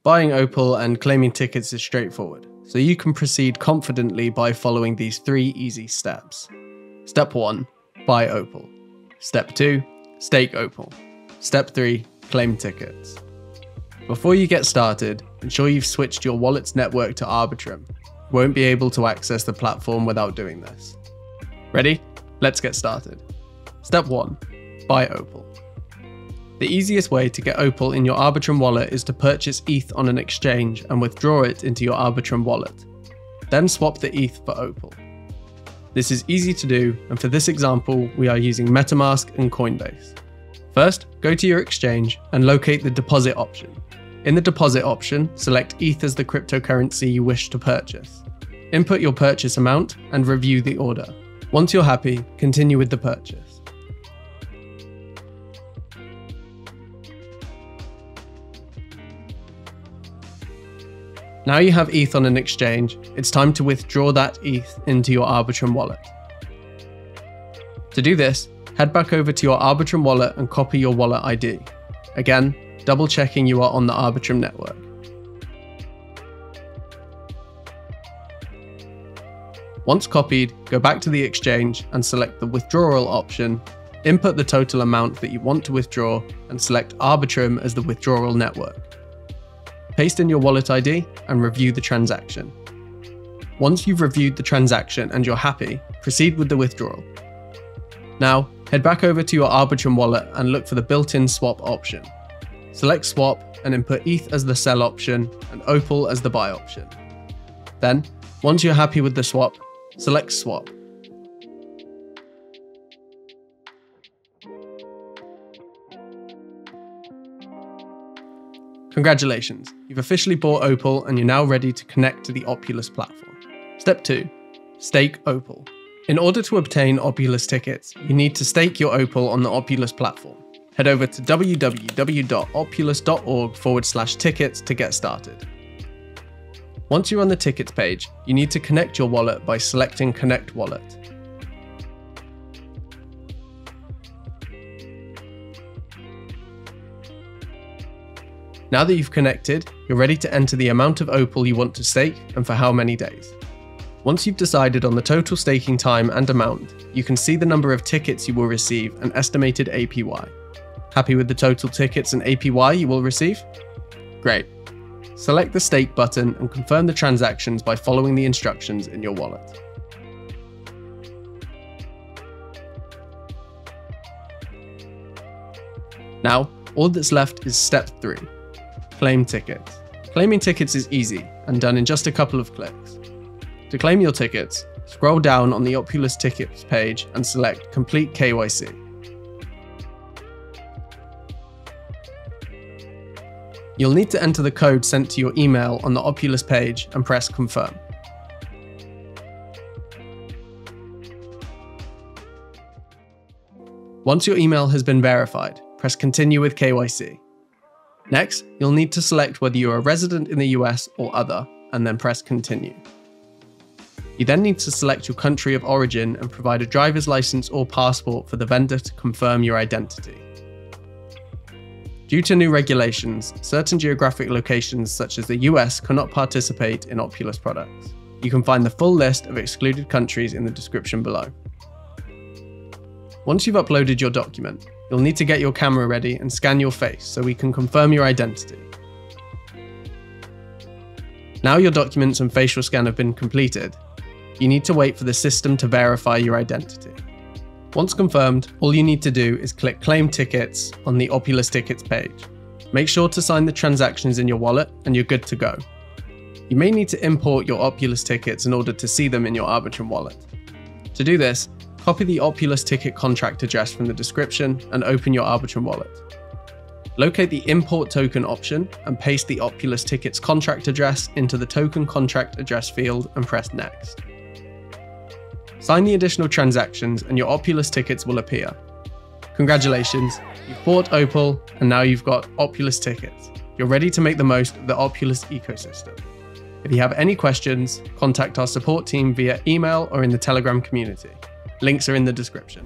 Buying Opal and claiming tickets is straightforward, so you can proceed confidently by following these 3 easy steps. Step 1. Buy Opal. Step 2. Stake Opal. Step 3. Claim tickets. Before you get started, ensure you've switched your wallet's network to Arbitrum. You won't be able to access the platform without doing this. Ready? Let's get started. Step 1. Buy Opal. The easiest way to get Opal in your Arbitrum wallet is to purchase ETH on an exchange and withdraw it into your Arbitrum wallet. Then swap the ETH for Opal. This is easy to do, and for this example, we are using MetaMask and Coinbase. First, go to your exchange and locate the deposit option. In the deposit option, select ETH as the cryptocurrency you wish to purchase. Input your purchase amount and review the order. Once you're happy, continue with the purchase. Now you have ETH on an exchange, it's time to withdraw that ETH into your Arbitrum wallet. To do this, head back over to your Arbitrum wallet and copy your wallet ID. Again, double checking you are on the Arbitrum network. Once copied, go back to the exchange and select the withdrawal option, input the total amount that you want to withdraw and select Arbitrum as the withdrawal network. Paste in your wallet ID and review the transaction. Once you've reviewed the transaction and you're happy, proceed with the withdrawal. Now, head back over to your Arbitrum wallet and look for the built-in swap option. Select swap and input ETH as the sell option and Opal as the buy option. Then, once you're happy with the swap, select swap. Congratulations, you've officially bought Opal and you're now ready to connect to the Opulous platform. Step 2. Stake Opal. In order to obtain Opulous tickets, you need to stake your Opal on the Opulous platform. Head over to www.opulus.org/tickets to get started. Once you're on the tickets page, you need to connect your wallet by selecting Connect Wallet. Now that you've connected, you're ready to enter the amount of Opal you want to stake and for how many days. Once you've decided on the total staking time and amount, you can see the number of tickets you will receive and estimated APY. Happy with the total tickets and APY you will receive? Great. Select the stake button and confirm the transactions by following the instructions in your wallet. Now, all that's left is step 3. Claim tickets. Claiming tickets is easy and done in just a couple of clicks. To claim your tickets, scroll down on the Opulous tickets page and select Complete KYC. You'll need to enter the code sent to your email on the Opulous page and press Confirm. Once your email has been verified, press Continue with KYC. Next, you'll need to select whether you're a resident in the US or other, and then press Continue. You then need to select your country of origin and provide a driver's license or passport for the vendor to confirm your identity. Due to new regulations, certain geographic locations such as the US cannot participate in Opulous products. You can find the full list of excluded countries in the description below. Once you've uploaded your document, you'll need to get your camera ready and scan your face so we can confirm your identity. Now your documents and facial scan have been completed, you need to wait for the system to verify your identity. Once confirmed, all you need to do is click Claim Tickets on the Opulous Tickets page. Make sure to sign the transactions in your wallet and you're good to go. You may need to import your Opulous tickets in order to see them in your Arbitrum wallet. To do this, copy the Opulous ticket contract address from the description and open your Arbitrum wallet. Locate the Import Token option and paste the Opulous tickets contract address into the token contract address field and press Next. Sign the additional transactions and your Opulous tickets will appear. Congratulations, you've bought Opal and now you've got Opulous tickets. You're ready to make the most of the Opulous ecosystem. If you have any questions, contact our support team via email or in the Telegram community. Links are in the description.